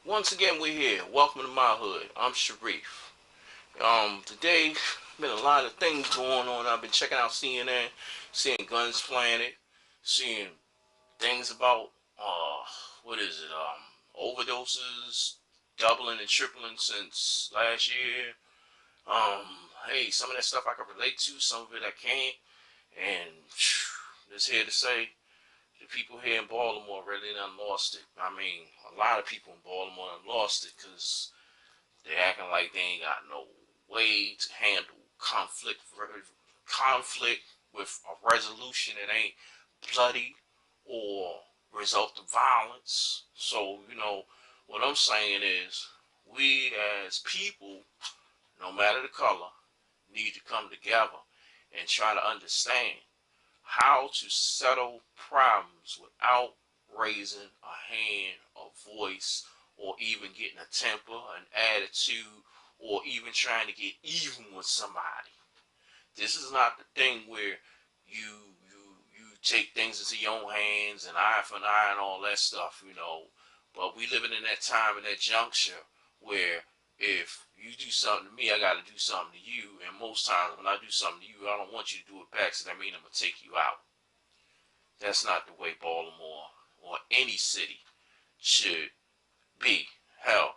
Once again, we're here. Welcome to my hood. I'm Sharief. Today, been a lot of things going on. I've been checking out CNN, seeing guns planted, seeing things about what is it? Overdoses doubling and tripling since last year. Hey, some of that stuff I can relate to, some of it I can't, and just here to say, the people here in Baltimore really done lost it. I mean, a lot of people in Baltimore done lost it because they acting like they ain't got no way to handle conflict with a resolution that ain't bloody or result of violence. So, what I'm saying is we as people, no matter the color, need to come together and try to understand how to settle problems without raising a hand, a voice, or even getting a temper, an attitude, or even trying to get even with somebody. This is not the thing where you take things into your own hands and eye for an eye and all that stuff. But we living in that time and that juncture where if you do something to me, I got to do something to you. And most times when I do something to you, I don't want you to do it back, so that means I'm going to take you out. That's not the way Baltimore or any city should be. Hell,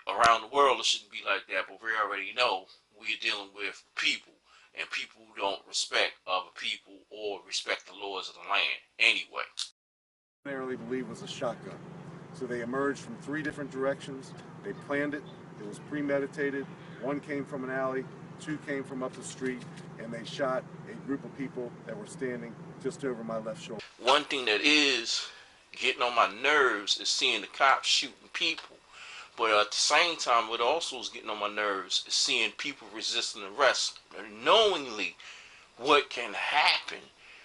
around the world it shouldn't be like that, but we already know we're dealing with people, and people who don't respect other people or respect the laws of the land anyway. I narrowly believe was a shotgun. So they emerged from three different directions. They planned it. It was premeditated. One came from an alley, two came from up the street, and they shot a group of people that were standing just over my left shoulder. One thing that is getting on my nerves is seeing the cops shooting people. But at the same time, what also is getting on my nerves is seeing people resisting arrest, knowingly what can happen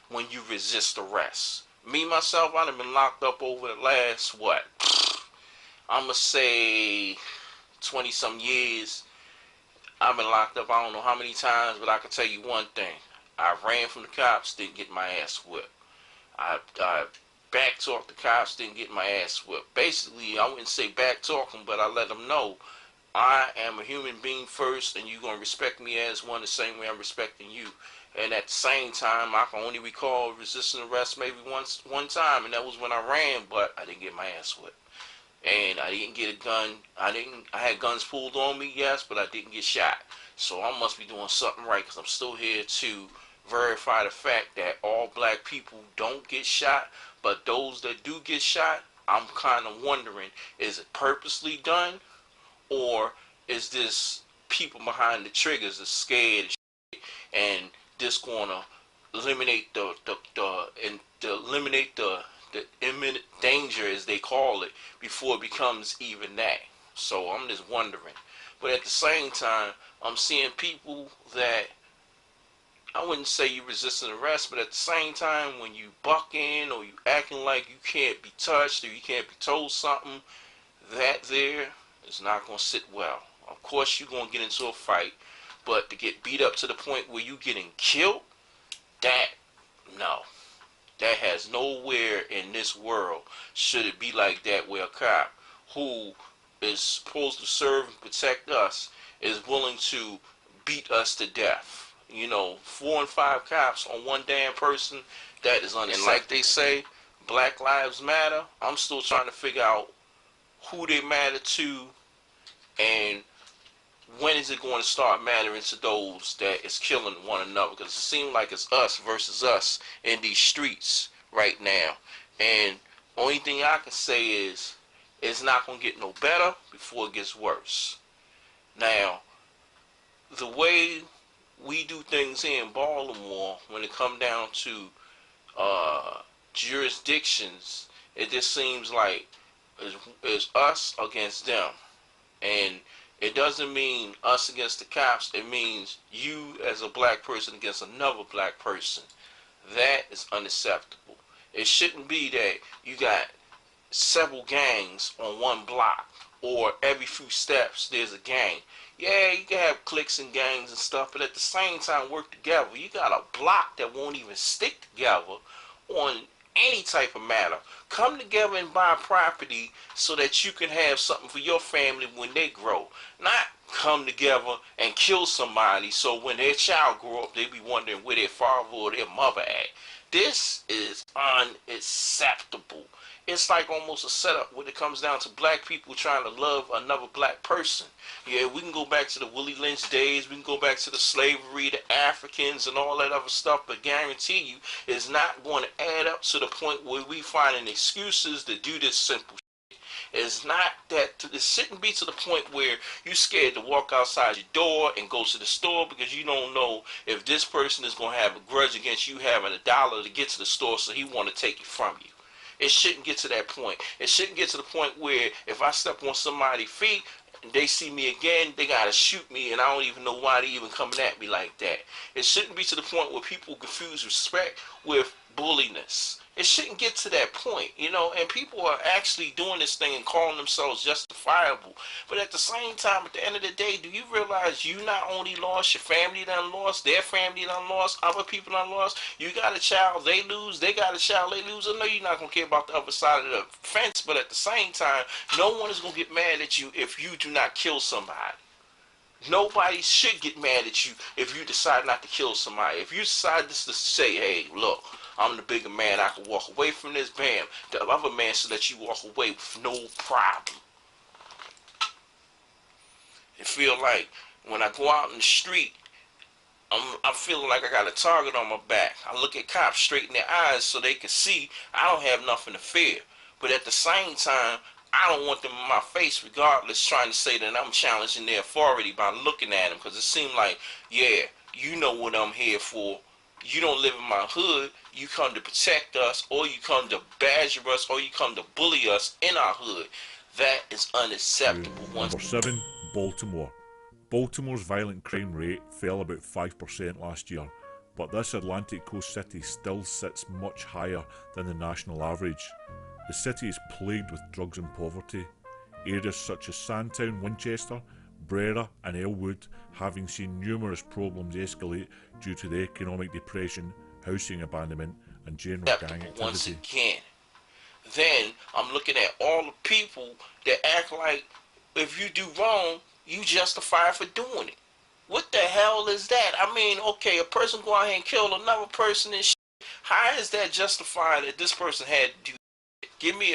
when you resist arrest. Me, myself, I've been locked up over the last, I'm going to say 20-some years. I've been locked up I don't know how many times, but I can tell you one thing. I ran from the cops, didn't get my ass whipped. I backtalked the cops, didn't get my ass whipped. Basically, I wouldn't say backtalk them, but I let them know I am a human being first, and you're going to respect me as one the same way I'm respecting you. And at the same time, I can only recall resisting arrest maybe one time, and that was when I ran, but I didn't get my ass whipped. And I didn't get a gun. I had guns pulled on me, yes, but I didn't get shot. So I must be doing something right, because I'm still here to verify the fact that all black people don't get shot, but those that do get shot, I'm kind of wondering, is it purposely done, or is this people behind the triggers are scared and this gonna eliminate the imminent danger, as they call it, before it becomes even that. So I'm just wondering. But at the same time, I'm seeing people that, I wouldn't say you resisting arrest, but at the same time, when you buck in or you acting like you can't be touched or you can't be told something, that there is not going to sit well. Of course, you're going to get into a fight, but to get beat up to the point where you getting killed, no. That has nowhere in this world should it be like that, where a cop who is supposed to serve and protect us is willing to beat us to death. 4 and 5 cops on one damn person, that is unacceptable. And like they say, Black Lives Matter, I'm still trying to figure out who they matter to, and when is it going to start mattering to those that is killing one another? Because it seems like it's us versus us in these streets right now. And only thing I can say is it's not going to get no better before it gets worse. Now, the way we do things here in Baltimore, when it comes down to jurisdictions, it just seems like it's us against them. And it doesn't mean us against the cops. It means you as a black person against another black person. That is unacceptable. It shouldn't be that you got several gangs on one block, or every few steps there's a gang. Yeah, you can have cliques and gangs and stuff, but at the same time work together. You got a block that won't even stick together on any type of matter. Come together and buy property so that you can have something for your family when they grow. Not come together and kill somebody so when their child grow up, they be wondering where their father or their mother at. This is unacceptable. It's like almost a setup when it comes down to black people trying to love another black person. Yeah, we can go back to the Willie Lynch days, we can go back to the slavery, the Africans and all that other stuff, but guarantee you it's not going to add up to the point where we finding excuses to do this simple. It's not that, it shouldn't be to the point where you're scared to walk outside your door and go to the store because you don't know if this person is going to have a grudge against you having $1 to get to the store, so he want to take it from you. It shouldn't get to that point. It shouldn't get to the point where if I step on somebody's feet and they see me again, they got to shoot me and I don't even know why they even coming at me like that. It shouldn't be to the point where people confuse respect with bulliness. It shouldn't get to that point, you know, and people are actually doing this thing and calling themselves justifiable. But at the same time, at the end of the day, do you realize you not only lost, your family done lost, their family done lost, other people done lost? You got a child, they lose, they got a child, they lose. I know you're not going to care about the other side of the fence, but at the same time, no one is going to get mad at you if you do not kill somebody. Nobody should get mad at you if you decide not to kill somebody. If you decide just to say, hey, look, I'm the bigger man, I can walk away from this, bam. The other man should let you walk away with no problem. It feel like when I go out in the street, I'm feeling like I got a target on my back. I look at cops straight in their eyes so they can see I don't have nothing to fear. But at the same time, I don't want them in my face regardless, trying to say that I'm challenging their authority by looking at them, because it seemed like, yeah, you know what I'm here for. You don't live in my hood. You come to protect us, or you come to badger us, or you come to bully us in our hood. That is unacceptable. Number 7, Baltimore. Baltimore's violent crime rate fell about 5% last year, but this Atlantic Coast city still sits much higher than the national average. The city is plagued with drugs and poverty. Areas such as Sandtown, Winchester, Brera and Elwood having seen numerous problems escalate due to the economic depression, housing abandonment and general gang activity. Once again, then I'm looking at all the people that act like if you do wrong, you justify for doing it. What the hell is that? I mean, okay, a person go out here and kill another person and shit. How is that justified that this person had to do that? Give me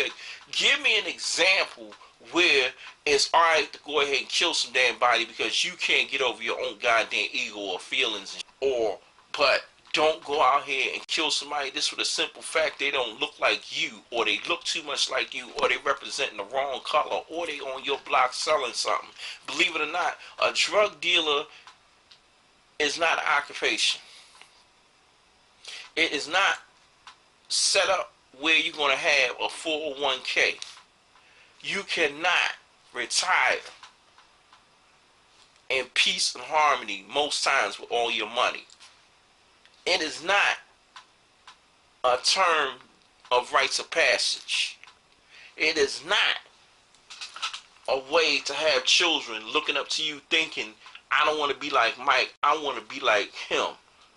an example where it's alright to go ahead and kill some damn body because you can't get over your own goddamn ego or feelings, but don't go out here and kill somebody just for the simple fact they don't look like you, or they look too much like you, or they representing the wrong color, or they on your block selling something. Believe it or not, a drug dealer is not an occupation. It is not set up where you're going to have a 401k. You cannot retire in peace and harmony most times with all your money. It is not a term of rites of passage. It is not a way to have children looking up to you thinking, I don't want to be like Mike, I want to be like him.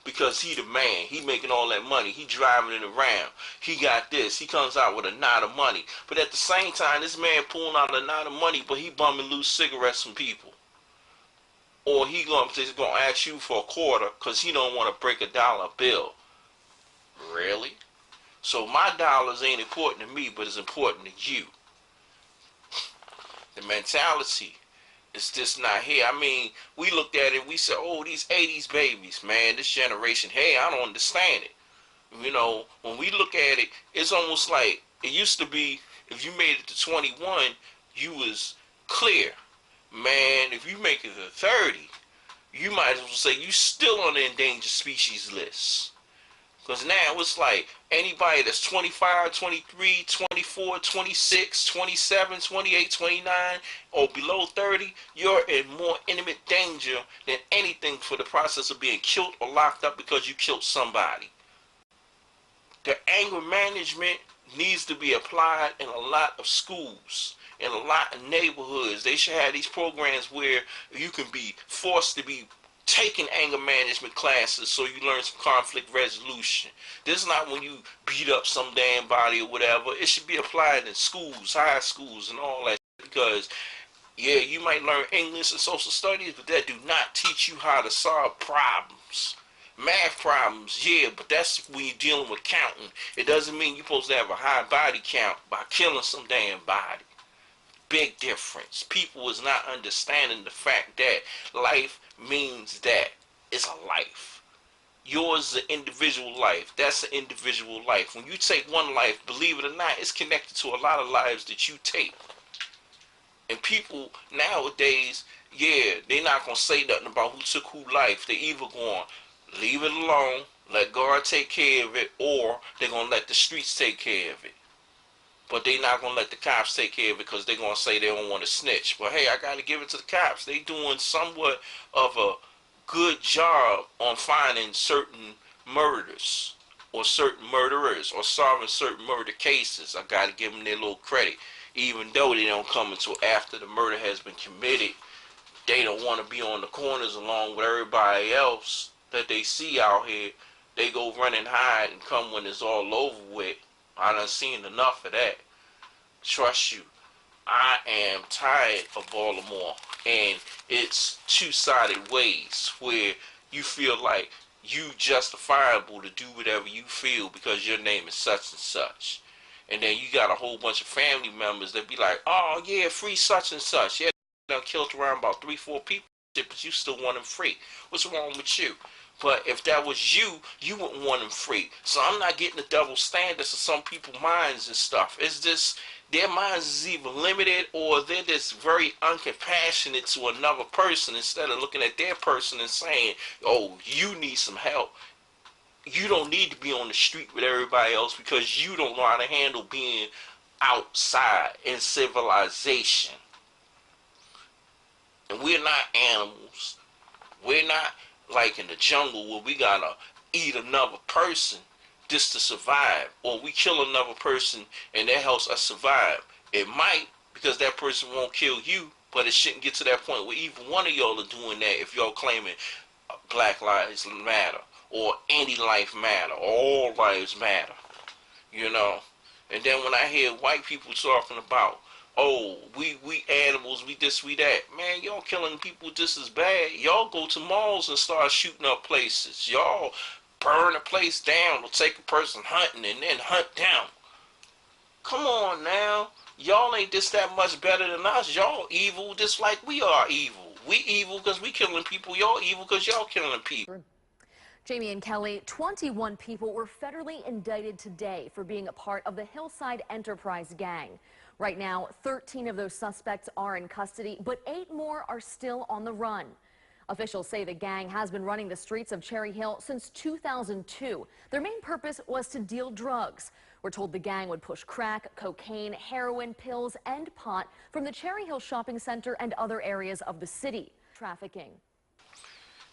Because he the man, he making all that money, he driving it around, he got this, he comes out with a knot of money. But at the same time, this man pulling out a knot of money, but he bumming loose cigarettes from people. Or he just gonna ask you for a quarter because he don't want to break a dollar bill. Really? So my dollars ain't important to me, but it's important to you. The mentality is just not here. I mean, we looked at it, we said, oh, these 80s babies, man, this generation, hey, I don't understand it. You know, when we look at it, it's almost like it used to be, if you made it to 21, you was clear. Man, if you make it to 30, you might as well say you still on the endangered species list. Because now it's like anybody that's 25, 23, 24, 26, 27, 28, 29, or below 30, you're in more intimate danger than anything for the process of being killed or locked up because you killed somebody. The anger management needs to be applied in a lot of schools, in a lot of neighborhoods. They should have these programs where you can be forced to be taking anger management classes so you learn some conflict resolution. This is not when you beat up some damn body or whatever. It should be applied in schools, high schools, and all that. Because, yeah, you might learn English and social studies, but that do not teach you how to solve problems. Math problems, yeah, but that's when you're dealing with counting. It doesn't mean you're supposed to have a high body count by killing some damn body. Big difference. People is not understanding the fact that life means that it's a life. Yours is an individual life. That's an individual life. When you take one life, believe it or not, it's connected to a lot of lives that you take. And people nowadays, yeah, they're not going to say nothing about who took who life. They either going to leave it alone, let God take care of it, or they're going to let the streets take care of it. But they're not going to let the cops take care of it because they're going to say they don't want to snitch. But hey, I got to give it to the cops. They doing somewhat of a good job on finding certain murders or certain murderers or solving certain murder cases. I got to give them their little credit. Even though they don't come until after the murder has been committed, they don't want to be on the corners along with everybody else that they see out here. They go run and hide and come when it's all over with. I done seen enough of that. Trust you, I am tired of Baltimore, and it's two-sided ways where you feel like you justifiable to do whatever you feel because your name is such and such. And then you got a whole bunch of family members that be like, oh yeah, free such and such. Yeah, they done killed around about 3-4 people, but you still want them free. What's wrong with you? But if that was you, you wouldn't want them free. So I'm not getting the double standards of some people's minds and stuff. It's just their minds is either limited or they're just very uncompassionate to another person instead of looking at their person and saying, oh, you need some help. You don't need to be on the street with everybody else because you don't know how to handle being outside in civilization. And we're not animals. We're not like in the jungle where we gotta eat another person just to survive, or we kill another person and that helps us survive. It might, because that person won't kill you, but it shouldn't get to that point where either one of y'all are doing that if y'all claiming Black Lives Matter or any life matter, all lives matter, you know. And then when I hear white people talking about, oh, we animals, we this, we that. Man, y'all killing people just as bad. Y'all go to malls and start shooting up places. Y'all burn a place down or take a person hunting and then hunt down. Come on now. Y'all ain't just that much better than us. Y'all evil just like we are evil. We evil because we killing people. Y'all evil because y'all killing people. Jamie and Kelly, 21 people were federally indicted today for being a part of the Hillside Enterprise gang. Right now, 13 of those suspects are in custody, but 8 more are still on the run. Officials say the gang has been running the streets of Cherry Hill since 2002. Their main purpose was to deal drugs. We're told the gang would push crack, cocaine, heroin, pills, and pot from the Cherry Hill shopping center and other areas of the city. Trafficking.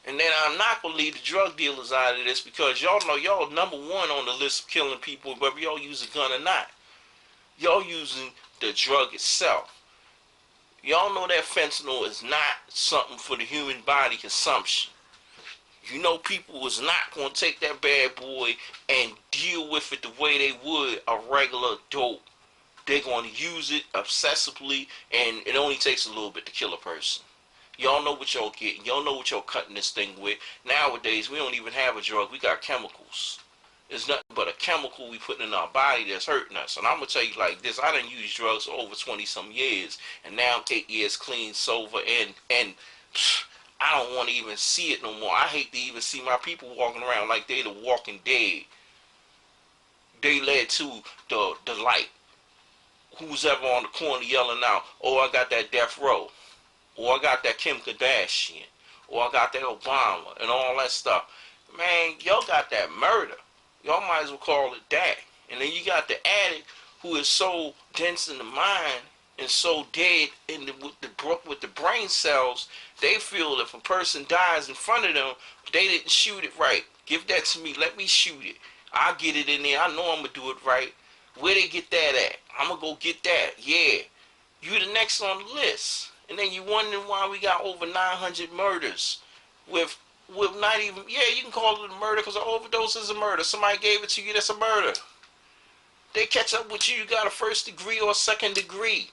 And then I'm not going to leave the drug dealers out of this because y'all know y'all number one on the list of killing people, whether y'all use a gun or not. Y'all using the drug itself. Y'all know that fentanyl is not something for the human body consumption. You know people is not going to take that bad boy and deal with it the way they would a regular dope. They're going to use it obsessively, and it only takes a little bit to kill a person. Y'all know what y'all getting. Y'all know what y'all cutting this thing with. Nowadays, we don't even have a drug. We got chemicals. It's nothing but a chemical we put in our body that's hurting us. And I'm going to tell you like this. I done used drugs for over 20-some years. And now I'm 8 years clean, sober, and I don't want to even see it no more. I hate to even see my people walking around like they the walking dead. They led to the light. Who's ever on the corner yelling out, oh, I got that death row. Or I got that Kim Kardashian, or I got that Obama, and all that stuff. Man, y'all got that murder. Y'all might as well call it that. And then you got the addict who is so dense in the mind and so dead with the brain cells, they feel if a person dies in front of them, they didn't shoot it right. Give that to me. Let me shoot it. I'll get it in there. I know I'm going to do it right. Where they get that at? I'm going to go get that. Yeah. You the next on the list. And then you wondering why we got over 900 murders with With not even, yeah, you can call it a murder because an overdose is a murder. Somebody gave it to you, that's a murder. They catch up with you, you got a first degree or a second degree.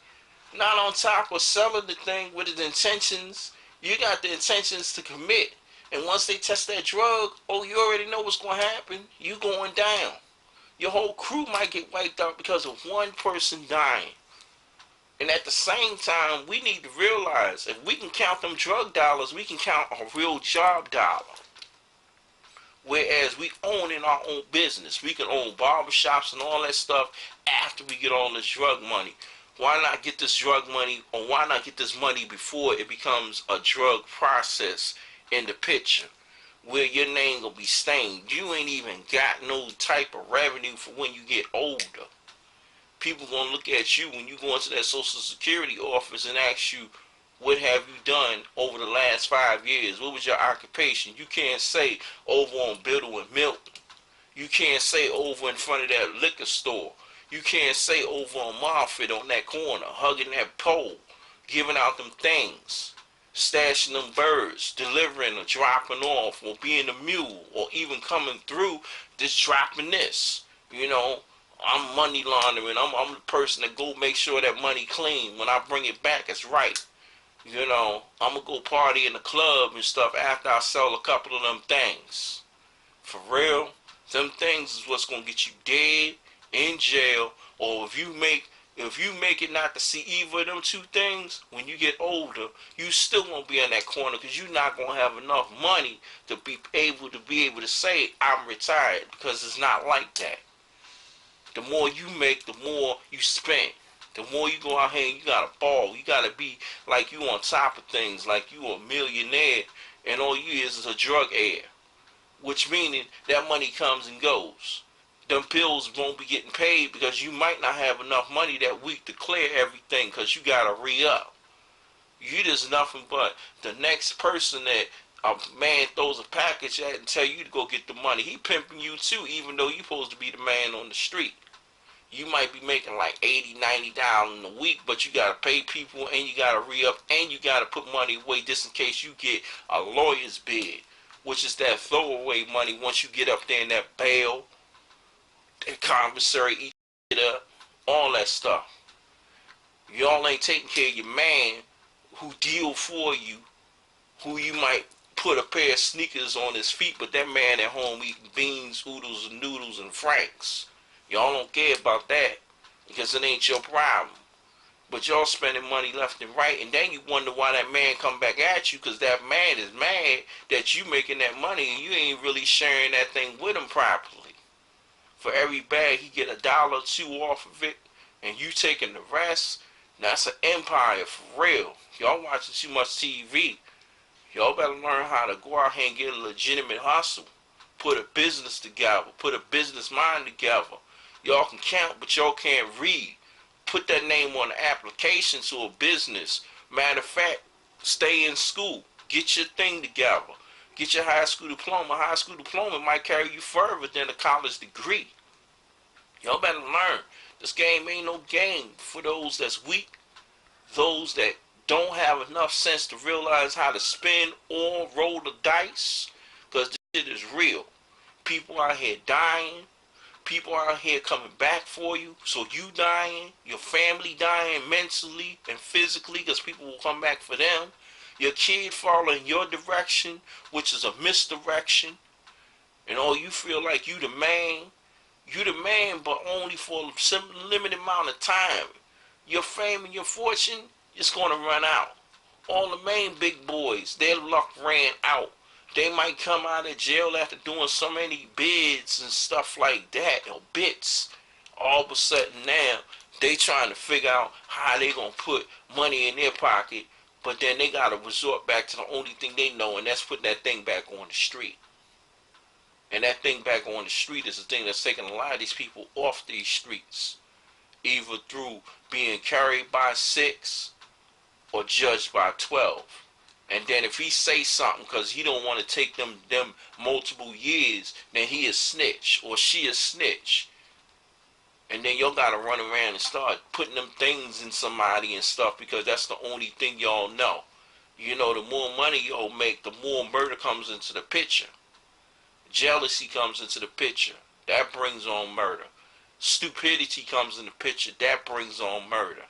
Not on top of selling the thing with the intentions. You got the intentions to commit. And once they test that drug, oh, you already know what's going to happen. You going down. Your whole crew might get wiped out because of one person dying. And at the same time, we need to realize if we can count them drug dollars, we can count a real job dollar. Whereas we own in our own business. We can own barbershops and all that stuff after we get all this drug money. Why not get this drug money, or why not get this money before it becomes a drug process in the picture? Where your name gonna be stained. You ain't even got no type of revenue for when you get older. People gonna look at you when you go into that Social Security office and ask you, what have you done over the last 5 years? What was your occupation? You can't say over on Biddle and Milton. You can't say over in front of that liquor store. You can't say over on Marford on that corner, hugging that pole, giving out them things, stashing them birds, delivering or dropping off, or being a mule, or even coming through, just dropping this. You know, I'm money laundering. I'm the person that go make sure that money clean. When I bring it back, it's right. You know, I'm going to go party in the club and stuff after I sell a couple of them things. For real, them things is what's going to get you dead, in jail, or if you make it not to see either of them two things, when you get older, you still won't be in that corner because you're not going to have enough money to be able to say, I'm retired, because it's not like that. The more you make, the more you spend. The more you go out here and you got to ball. You got to be like you on top of things, like you a millionaire, and all you is a drug heir. Which meaning that money comes and goes. Them bills won't be getting paid because you might not have enough money that week to clear everything because you got to re-up. You just nothing but the next person that a man throws a package at and tell you to go get the money. He pimping you too, even though you supposed to be the man on the street. You might be making like $80, $90 a week, but you got to pay people and you got to re-up and you got to put money away just in case you get a lawyer's bid, which is that throwaway money once you get up there in that bail, that commissary, eat it up, all that stuff. Y'all ain't taking care of your man who deal for you, who you might put a pair of sneakers on his feet, but that man at home eating beans, oodles, and noodles, and franks. Y'all don't care about that because it ain't your problem. But y'all spending money left and right, and then you wonder why that man come back at you because that man is mad that you making that money and you ain't really sharing that thing with him properly. For every bag, he get $1 or $2 off of it, and you taking the rest. That's an empire for real. Y'all watching too much TV. Y'all better learn how to go out here and get a legitimate hustle. Put a business together. Put a business mind together. Y'all can count, but y'all can't read. Put that name on the application to a business. Matter of fact, stay in school. Get your thing together. Get your high school diploma. High school diploma might carry you further than a college degree. Y'all better learn. This game ain't no game for those that's weak. Those that don't have enough sense to realize how to spin or roll the dice. Because this shit is real. People out here dying. People out here coming back for you. So you dying. Your family dying mentally and physically because people will come back for them. Your kid following your direction, which is a misdirection. And all you feel like you the man. You the man, but only for a limited amount of time. Your fame and your fortune is going to run out. All the main big boys, their luck ran out. They might come out of jail after doing so many bids and stuff like that, or bits. All of a sudden now, they trying to figure out how they going to put money in their pocket, but then they got to resort back to the only thing they know, and that's putting that thing back on the street. And that thing back on the street is the thing that's taking a lot of these people off these streets. Either through being carried by 6 or judged by 12. And then if he say something because he don't want to take them multiple years, then he is snitch or she is snitch. And then y'all got to run around and start putting them things in somebody and stuff because that's the only thing y'all know. You know, the more money you'll make, the more murder comes into the picture. Jealousy comes into the picture. That brings on murder. Stupidity comes in the picture. That brings on murder.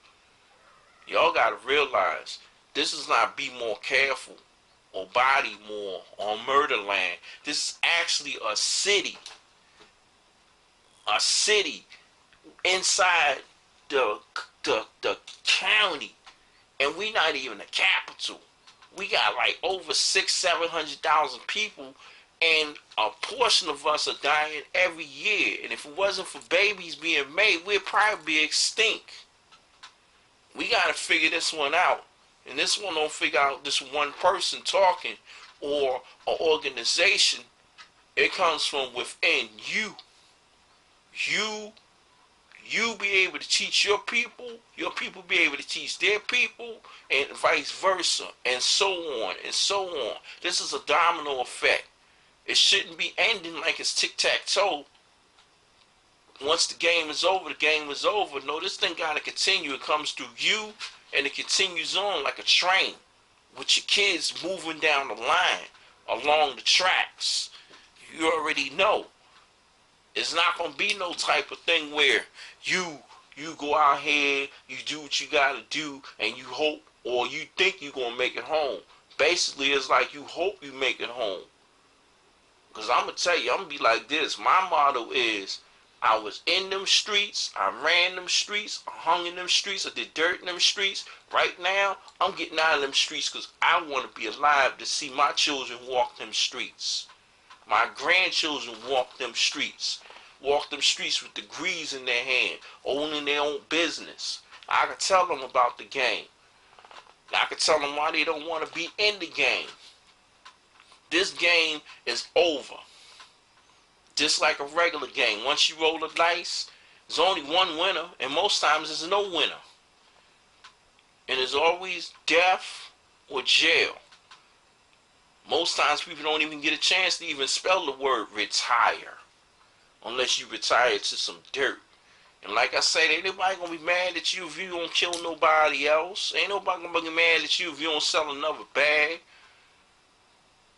Y'all gotta realize, this is not Be More Careful or Bodymore or Murdaland. This is actually a city. A city inside the county. And we not even the capital. We got like over 600,000-700,000 people, and a portion of us are dying every year. And if it wasn't for babies being made, we'd probably be extinct. We gotta figure this one out. And this one don't figure out this one person talking or an organization. It comes from within you. You be able to teach your people be able to teach their people, and vice versa, and so on and so on. This is a domino effect. It shouldn't be ending like it's tic-tac-toe. Once the game is over, the game is over. No, this thing gotta continue. It comes through you, and it continues on like a train with your kids moving down the line along the tracks. You already know. It's not gonna be no type of thing where you go out here, you do what you gotta do, and you hope or you think you're gonna make it home. Basically, it's like you hope you make it home. Cause I'm gonna tell you, I'm gonna be like this. My motto is, I was in them streets, I ran them streets, I hung in them streets, I did dirt in them streets. Right now, I'm getting out of them streets because I want to be alive to see my children walk them streets. My grandchildren walk them streets. Walk them streets with degrees in their hand, owning their own business. I can tell them about the game. I can tell them why they don't want to be in the game. This game is over. Just like a regular game. Once you roll the dice, there's only one winner, and most times there's no winner. And there's always death or jail. Most times people don't even get a chance to even spell the word retire. Unless you retire to some dirt. And like I said, ain't nobody gonna be mad at you if you don't kill nobody else. Ain't nobody gonna be mad at you if you don't sell another bag.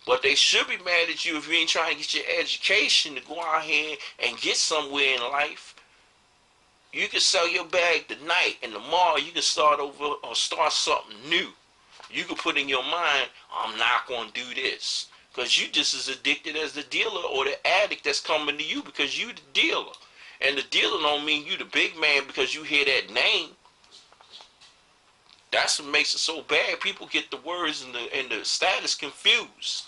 But they should be mad at you if you ain't trying to get your education to go out here and get somewhere in life. You can sell your bag tonight, and tomorrow you can start over or start something new. You can put in your mind, I'm not gonna do this. Because you just as addicted as the dealer or the addict that's coming to you because you the dealer. And the dealer don't mean you the big man because you hear that name. That's what makes it so bad. People get the words and the status confused.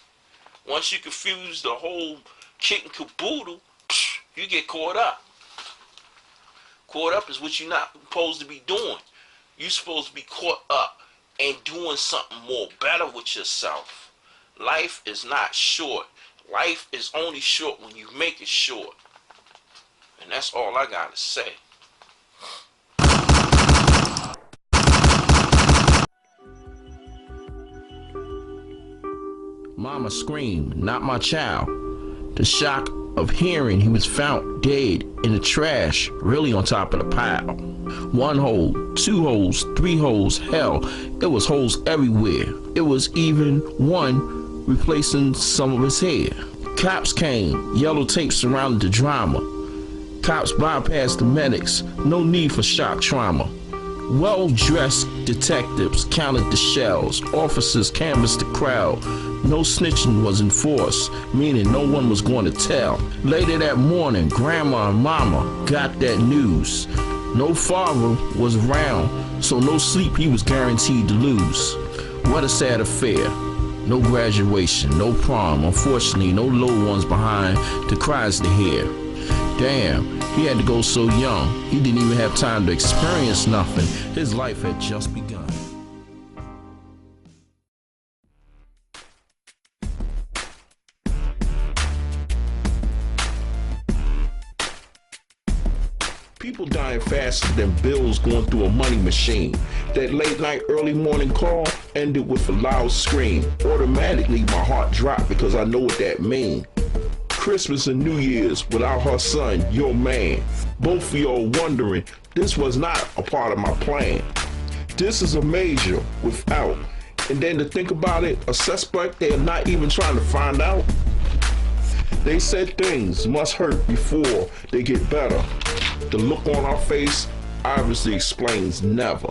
Once you confuse the whole kit and caboodle, you get caught up. Caught up is what you're not supposed to be doing. You're supposed to be caught up and doing something more better with yourself. Life is not short. Life is only short when you make it short. And that's all I gotta say. Mama screamed, "Not my child." The shock of hearing he was found dead in the trash, really on top of the pile. 1 hole, 2 holes, 3 holes, hell, it was holes everywhere. It was even one replacing some of his hair. Cops came, yellow tape surrounded the drama. Cops bypassed the medics, no need for shock trauma. Well-dressed detectives counted the shells, officers canvassed the crowd. No snitching was enforced, meaning no one was going to tell. Later that morning, grandma and mama got that news. No father was around, so no sleep he was guaranteed to lose. What a sad affair. No graduation, no prom, unfortunately no little ones behind to cries to hear. Damn, he had to go so young, he didn't even have time to experience nothing. His life had just begun. People dying faster than bills going through a money machine. That late night, early morning call ended with a loud scream. Automatically, my heart dropped because I know what that means. Christmas and New Year's without her son, your man. Both of y'all wondering, this was not a part of my plan. This is a major without And then to think about it, a suspect they're not even trying to find out. They said things must hurt before they get better. The look on our face obviously explains never.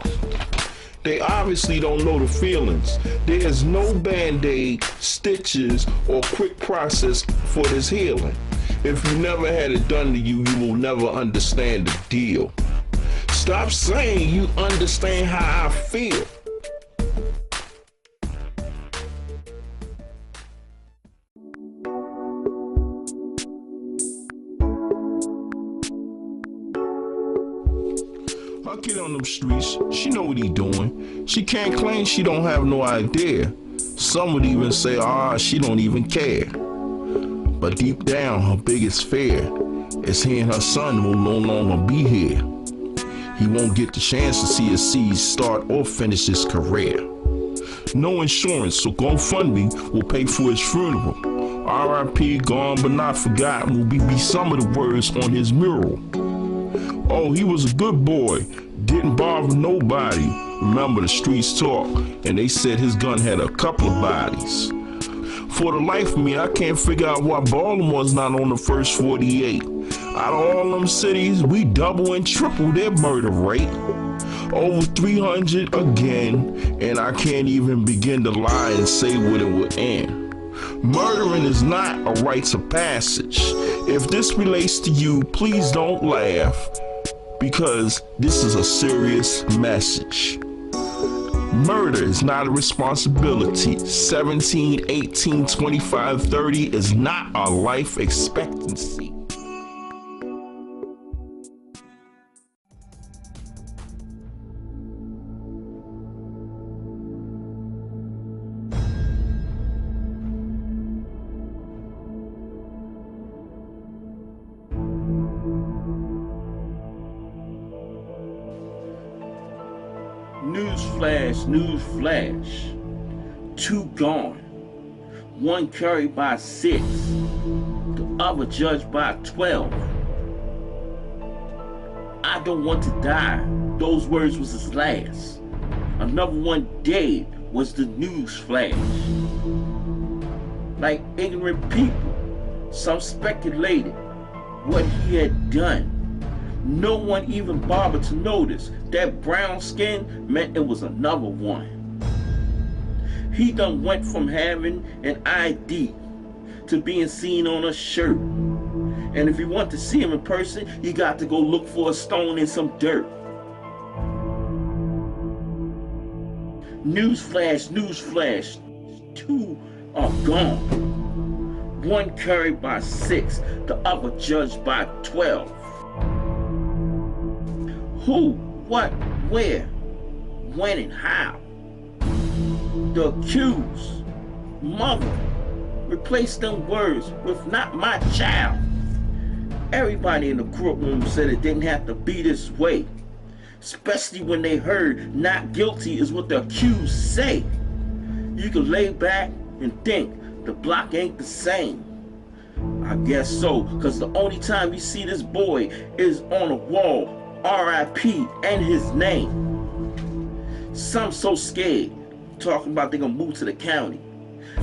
They obviously don't know the feelings. There is no band-aid, stitches, or quick process for this healing. If you never had it done to you, you will never understand the deal. Stop saying you understand how I feel. Her kid on them streets, she know what he doing. She can't claim she don't have no idea. Some would even say, she don't even care. But deep down, her biggest fear is hearing her son will no longer be here. He won't get the chance to see his seeds start or finish his career. No insurance, so GoFundMe will pay for his funeral. R.I.P. gone but not forgotten will be some of the words on his mural. Oh, he was a good boy, didn't bother nobody. Remember the streets talk, and they said his gun had a couple of bodies. For the life of me, I can't figure out why Baltimore's not on the first 48. Out of all them cities, we double and triple their murder rate. Over 300 again, and I can't even begin to lie and say what it would end. Murdering is not a rites of passage. If this relates to you, please don't laugh, because this is a serious message. Murder is not a responsibility. 17, 18, 25, 30 is not our life expectancy. Newsflash, newsflash. 2 gone. 1 carried by 6. The other judged by 12. I don't want to die. Those words was his last. Another one dead was the newsflash. Like ignorant people, some speculated what he had done. No one even bothered to notice that brown skin meant it was another one. He done went from having an ID to being seen on a shirt. And if you want to see him in person, you got to go look for a stone in some dirt. Newsflash, newsflash. 2 are gone. 1 carried by 6, the other judged by 12. Who, what, where, when, and how? The accused, mother, replace them words with not my child. Everybody in the courtroom said it didn't have to be this way, especially when they heard not guilty is what the accused say. You can lay back and think the block ain't the same. I guess so, because the only time you see this boy is on a wall, R.I.P. and his name. Some so scared, talking about they gonna move to the county.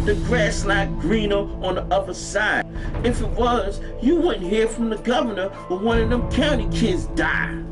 The grass not greener on the other side. If it was, you wouldn't hear from the governor when one of them county kids died.